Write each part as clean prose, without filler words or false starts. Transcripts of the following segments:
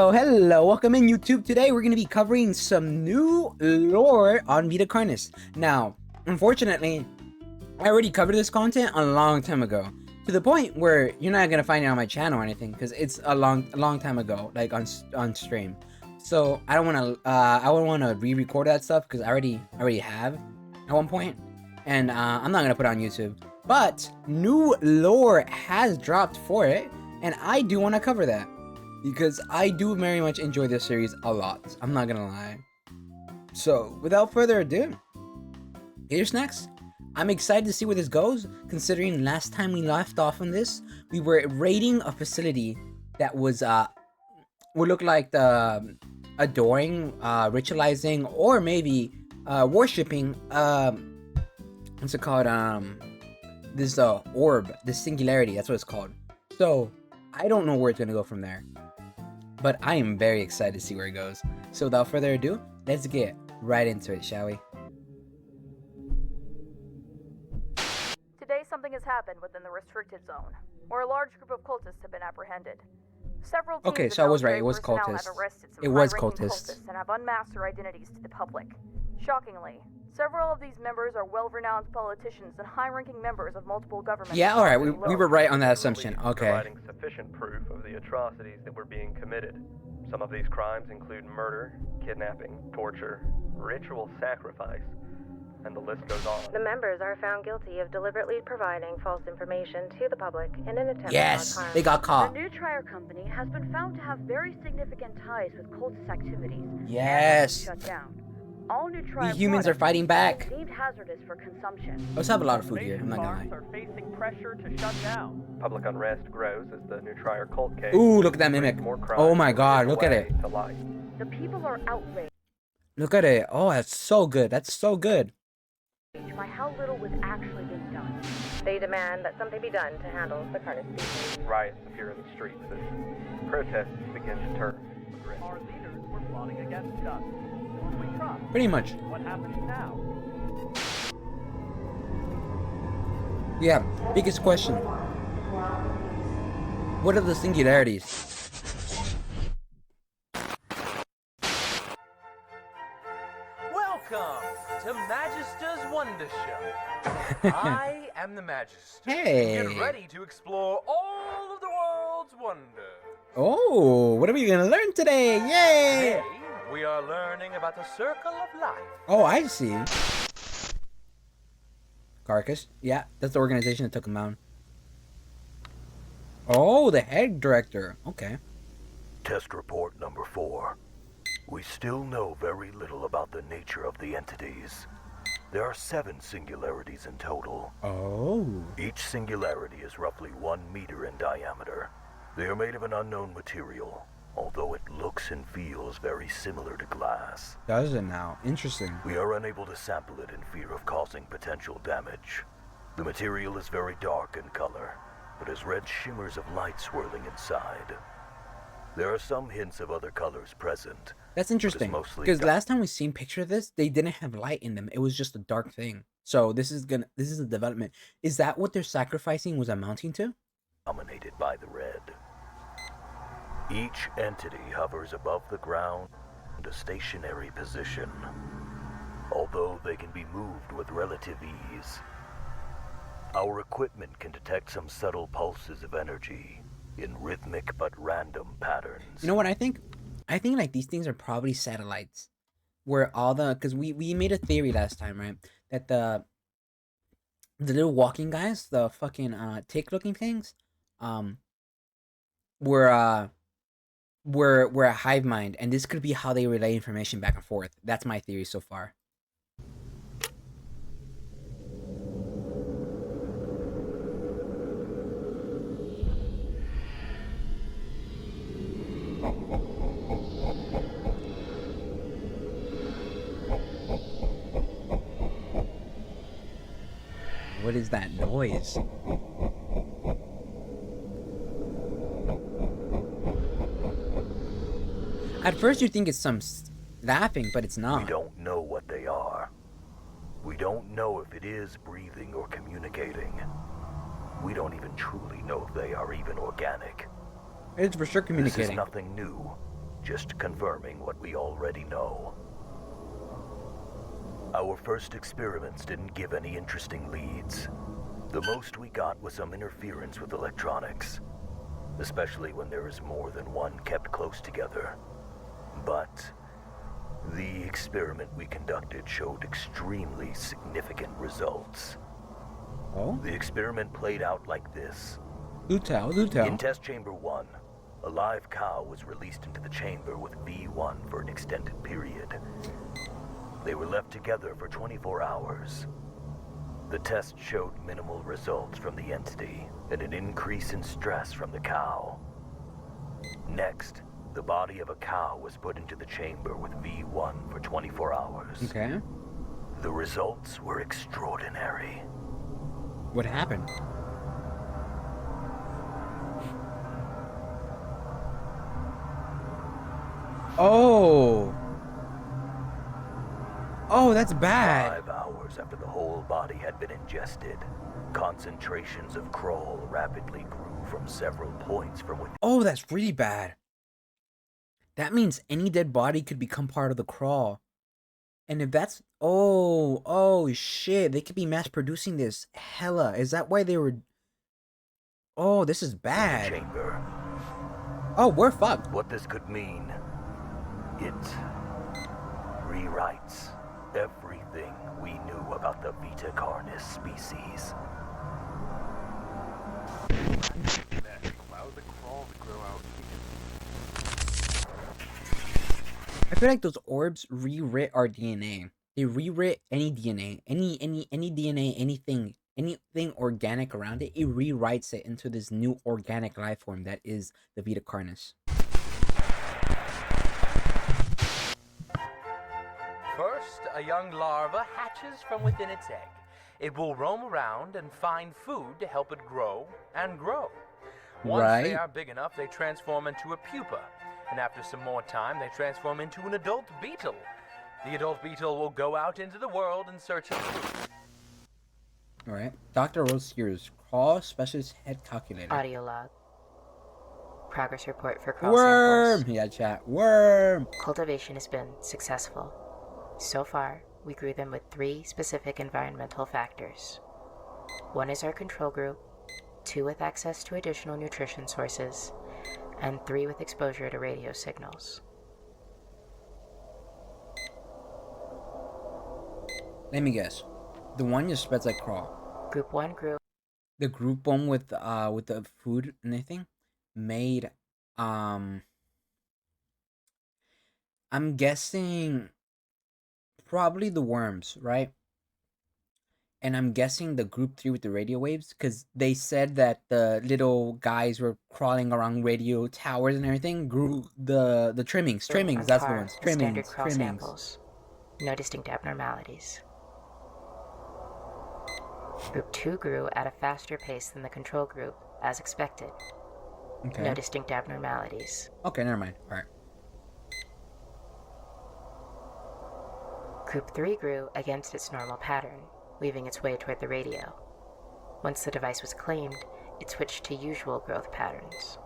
Oh, hello, welcome in YouTube. Today we're going to be covering some new lore on Vita Carnes. Now, unfortunately, I already covered this content a long time ago, to the point where you're not going to find it on my channel or anything, because it's a long time ago, like on stream. So I don't want to re-record that stuff because I already have at one point, and I'm not going to put it on YouTube. But new lore has dropped for it, and I do want to cover that, because I do very much enjoy this series a lot. I'm not gonna lie. So, without further ado, get your snacks. I'm excited to see where this goes, considering last time we left off on this, we were raiding a facility that was, would look like the adoring, ritualizing, or maybe, worshipping, what's it called, this, orb, this singularity, that's what it's called. So, I don't know where it's gonna go from there, but I am very excited to see where it goes. So without further ado, let's get right into it, shall we? Today something has happened within the restricted zone, where a large group of cultists have been apprehended. Several teams Okay, so I was right, it was cultists. have arrested some It was high-ranking cultists. and have unmasked their identities to the public. Shockingly, several of these members are well-renowned politicians and high-ranking members of multiple governments. Yeah, alright, we were right on that assumption. Okay. Providing sufficient proof of the atrocities that were being committed. Some of these crimes include murder, kidnapping, torture, ritual sacrifice, and the list goes on. The members are found guilty of deliberately providing false information to the public in an attempt Yes, to cause harm. they got caught. The new Trier Company has been found to have very significant ties with cultist activities. Yes. And shut down. All new We Trier humans are products fighting back. deemed hazardous for consumption. Let's have a lot of food here, I'm not gonna Carnes lie. are facing pressure to shut down. Public unrest grows as the new Trier cult case. Ooh, look at that mimic. more crimes Oh my from god, hidden look at away it. to light. The people are outraged Look at it. Oh, that's so good. That's so good. by how little was actually being done. They demand that something be done to handle the Carnes species. Riots appear in the streets as protests begin to turn. aggressive. Our leaders were plotting against us. Who do we trust? Pretty much. What happens now? Yeah, biggest question. What are the singularities? Welcome to Magister's Wonder Show. I am the Magister. Hey. Get ready to explore all of the world's wonders. Oh, what are we gonna learn today? Yay! Today, we are learning about the circle of life. Oh, I see. Carcass. Yeah, that's the organization that took him down. Oh, the head director. Okay. Test report number 4. We still know very little about the nature of the entities. There are 7 singularities in total. Oh. Each singularity is roughly 1 meter in diameter. They are made of an unknown material, although it looks and feels very similar to glass. Does it now? Interesting. We are unable to sample it in fear of causing potential damage. The material is very dark in color, but has red shimmers of light swirling inside. There are some hints of other colors present. That's interesting. mostly Because dark. last time we seen picture of this, they didn't have light in them. It was just a dark thing. So this is a development. Is that what their sacrificing was amounting to? Dominated by the red. Each entity hovers above the ground in a stationary position, although they can be moved with relative ease. Our equipment can detect some subtle pulses of energy in rhythmic but random patterns. You know what I think? I think like these things are probably satellites, where all the, because we made a theory last time, right? That the little walking guys, the fucking tick looking things, were a hive mind, and this could be how they relay information back and forth. That's my theory so far. What is that noise? At first you think it's some laughing, but it's We not. don't know what they are. We don't know if it is breathing or communicating. We don't even truly know if they are even organic. It's for sure This is communicating. nothing new. just confirming what we already know. Our first experiments didn't give any interesting leads. The most we got was some interference with electronics, especially when there is more than one kept close together. But the experiment we conducted showed extremely significant results. Oh? The experiment played out like this. Do tell, do tell. In test chamber 1, a live cow was released into the chamber with V1 for an extended period. They were left together for 24 hours. The test showed minimal results from the entity and an increase in stress from the cow. Next, the body of a cow was put into the chamber with V1 for 24 hours. Okay. The results were extraordinary. What happened? Oh. Oh, that's bad. 5 hours after the whole body had been ingested, concentrations of crawl rapidly grew from several points from within. Oh, that's really bad. That means any dead body could become part of the crawl. And if that's... Oh, shit. They could be mass producing this. Hella. Is that why they were... Oh, this is bad. Chamber. Oh, we're fucked. What this could mean, it rewrites everything we knew about the Vita Carnes species. Allow the crawl to grow out. I feel like those orbs rewrit our DNA. They rewrit any DNA, any DNA, anything organic around it. It rewrites it into this new organic life form that is the Vita Carnes. First, a young larva hatches from within its egg. It will roam around and find food to help it grow and grow. Once they Right. are big enough, they transform into a pupa. And after some more time, they transform into an adult beetle. The adult beetle will go out into the world in search of food. Alright. Dr. Rose here's crawl specialist head calculator. Audio log. Progress report for crawl Worm! samples. Yeah, chat. Worm! Cultivation has been successful. So far, we grew them with 3 specific environmental factors. 1 is our control group, 2 with access to additional nutrition sources, and 3 with exposure to radio signals. Let me guess. The one just spreads like crawl. Group 1 grew The group one with the food and everything made I'm guessing probably the worms, right? And I'm guessing the group 3 with the radio waves, because they said that the little guys were crawling around radio towers and everything grew the trimmings, on that's the par ones. with standard Trimmings. crawl samples. No distinct abnormalities. Group 2 grew at a faster pace than the control group, as expected. Okay. No distinct abnormalities. Okay, never mind. Alright. Group 3 grew against its normal pattern, weaving its way toward the radio. Once the device was claimed, it switched to usual growth patterns.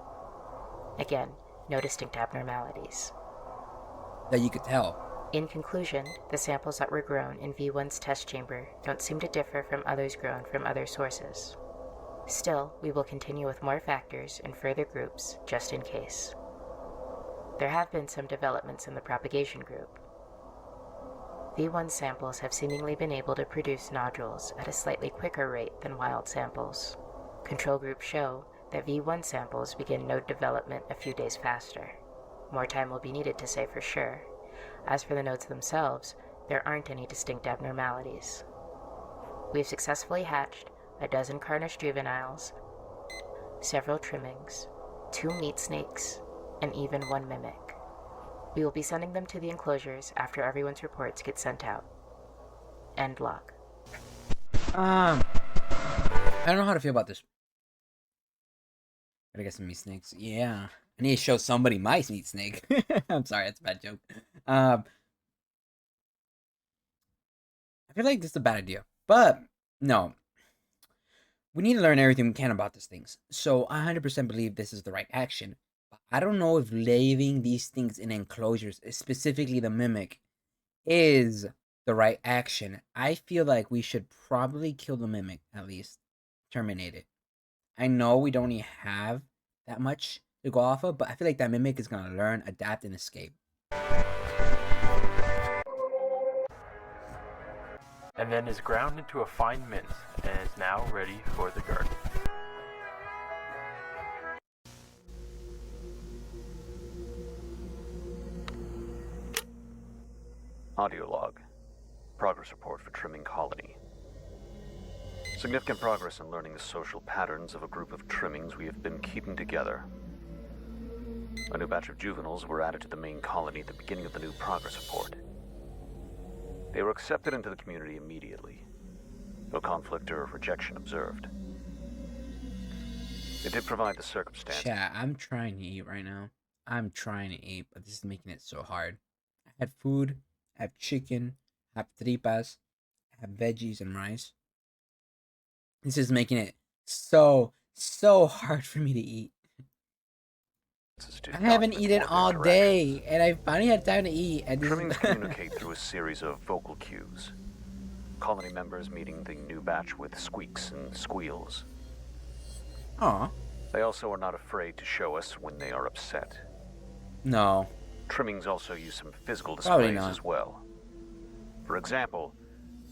Again, no distinct abnormalities. That you could tell. In conclusion, the samples that were grown in V1's test chamber don't seem to differ from others grown from other sources. Still, we will continue with more factors and further groups, just in case. There have been some developments in the propagation group. V1 samples have seemingly been able to produce nodules at a slightly quicker rate than wild samples. Control groups show that V1 samples begin node development a few days faster. More time will be needed to say for sure. As for the nodes themselves, there aren't any distinct abnormalities. We've successfully hatched a dozen Carnish juveniles, several trimmings, 2 meat snakes, and even 1 mimic. We will be sending them to the enclosures after everyone's reports get sent out. End log. I don't know how to feel about this. Gotta get some meat snakes. Yeah. I need to show somebody my meat snake. I'm sorry, that's a bad joke. I feel like this is a bad idea. But, no. We need to learn everything we can about these things. So, I 100% believe this is the right action. But I don't know if leaving these things in enclosures, specifically the mimic, is the right action. I feel like we should probably kill the mimic, at least. Terminate it. I know we don't even have that much to go off of, but I feel like that mimic is going to learn, adapt, and escape. And then is ground into a fine mint and is now ready for the garden. Audio log. Progress report for trimming colony. Significant progress in learning the social patterns of a group of trimmings we have been keeping together. A new batch of juveniles were added to the main colony at the beginning of the new progress report. They were accepted into the community immediately. No conflict or rejection observed. They did provide the circumstance. Chat, I'm trying to eat right now. I'm trying to eat, but this is making it so hard. I had food, I have chicken, I have tripas, I have veggies and rice. This is making it so hard for me to eat. I haven't eaten all day, and I finally had time to eat. And Trimmings communicate through a series of vocal cues. Colony members meeting the new batch with squeaks and squeals. Aw. They also are not afraid to show us when they are upset. No. Trimmings also use some physical Probably displays not. as well. For example,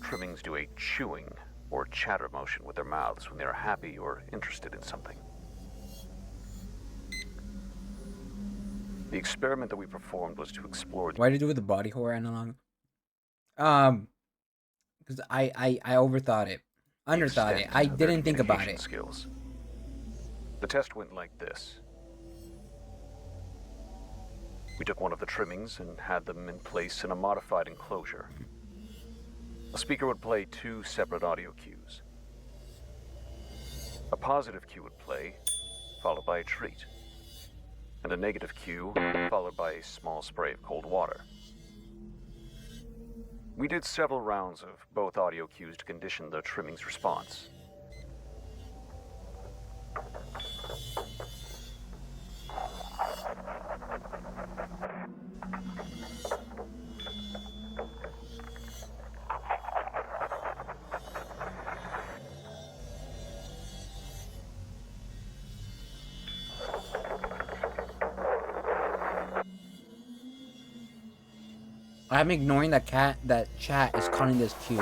trimmings do a chewing or chatter motion with their mouths when they are happy or interested in something. The experiment that we performed was to explore Why did you do with the body horror analog? Because I overthought it. Underthought it. I didn't think about it. Skills. The test went like this. We took one of the trimmings and had them in place in a modified enclosure. A speaker would play 2 separate audio cues. A positive cue would play, followed by a treat. And a negative cue, followed by a small spray of cold water. We did several rounds of both audio cues to condition the trimming's response. I'm ignoring that chat is calling this cute.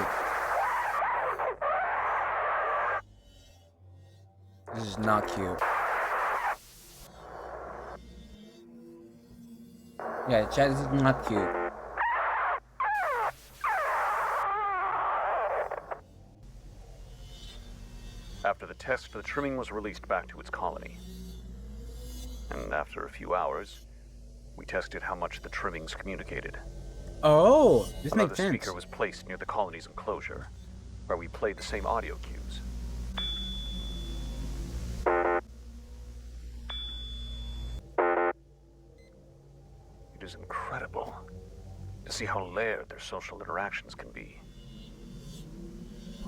This is not cute. Yeah, chat, this is not cute. After the test, the trimming was released back to its colony. And after a few hours, we tested how much the trimmings communicated. Oh, this Another makes sense. speaker was placed near the colony's enclosure, where we played the same audio cues. It is incredible to see how layered their social interactions can be.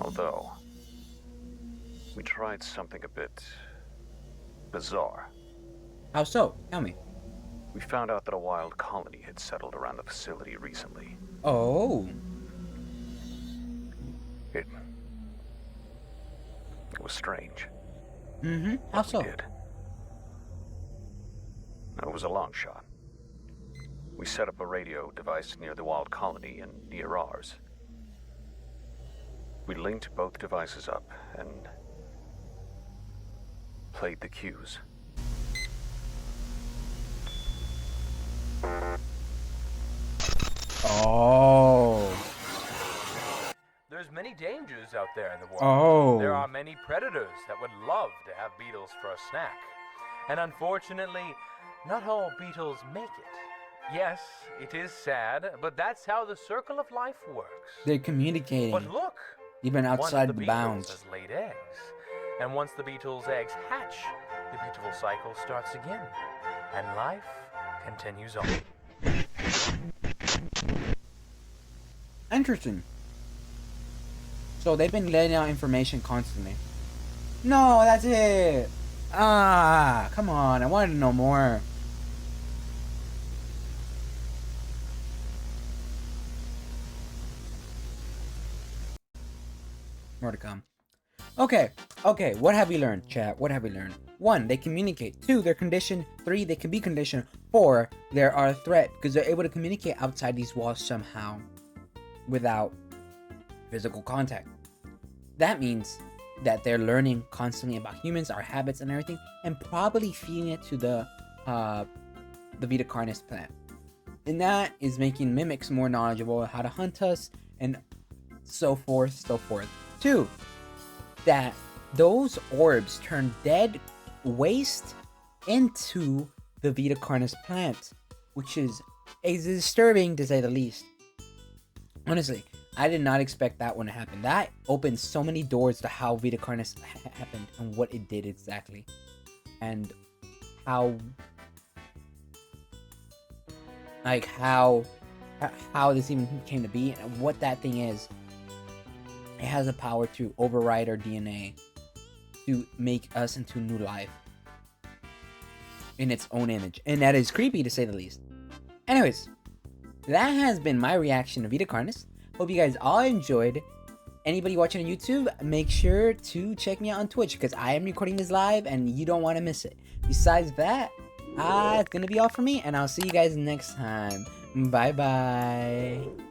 Although, we tried something a bit bizarre. How so? Tell me. We found out that a wild colony had settled around the facility recently. Oh. It was strange. Mm-hmm. How so? We did. It was a long shot. We set up a radio device near the wild colony and near ours. We linked both devices up and played the cues. Oh. There's many dangers out there in the world. Oh. There are many predators that would love to have beetles for a snack. And unfortunately, not all beetles make it. Yes, it is sad, but that's how the circle of life works. They're communicating. But look, Even outside one of the beetles bounds. has laid eggs. And once the beetle's eggs hatch, the beautiful cycle starts again. And life continues on. Interesting. So they've been letting out information constantly. No, that's it. Ah, come on. I wanted to know more. More to come. Okay, what have we learned, chat? What have we learned? 1, they communicate. 2, they're conditioned. 3, they can be conditioned. 4, they are a threat because they're able to communicate outside these walls somehow without physical contact. That means that they're learning constantly about humans, our habits, and everything, and probably feeding it to the Vita Carnes plant. And that is making mimics more knowledgeable how to hunt us, and so forth, so forth. 2, that those orbs turn dead waste into the Vita Carnes plant, which is disturbing to say the least. Honestly, I did not expect that one to happen. That opened so many doors to how Vita Carnes happened and what it did exactly, and how this even came to be, and what that thing is. It has the power to override our DNA to make us into new life in its own image, and that is creepy to say the least. Anyways, that has been my reaction to Vita Carnes. Hope you guys all enjoyed. Anybody watching on YouTube, make sure to check me out on Twitch because I am recording this live and you don't want to miss it. Besides that, it's gonna be all for me, and I'll see you guys next time. Bye bye.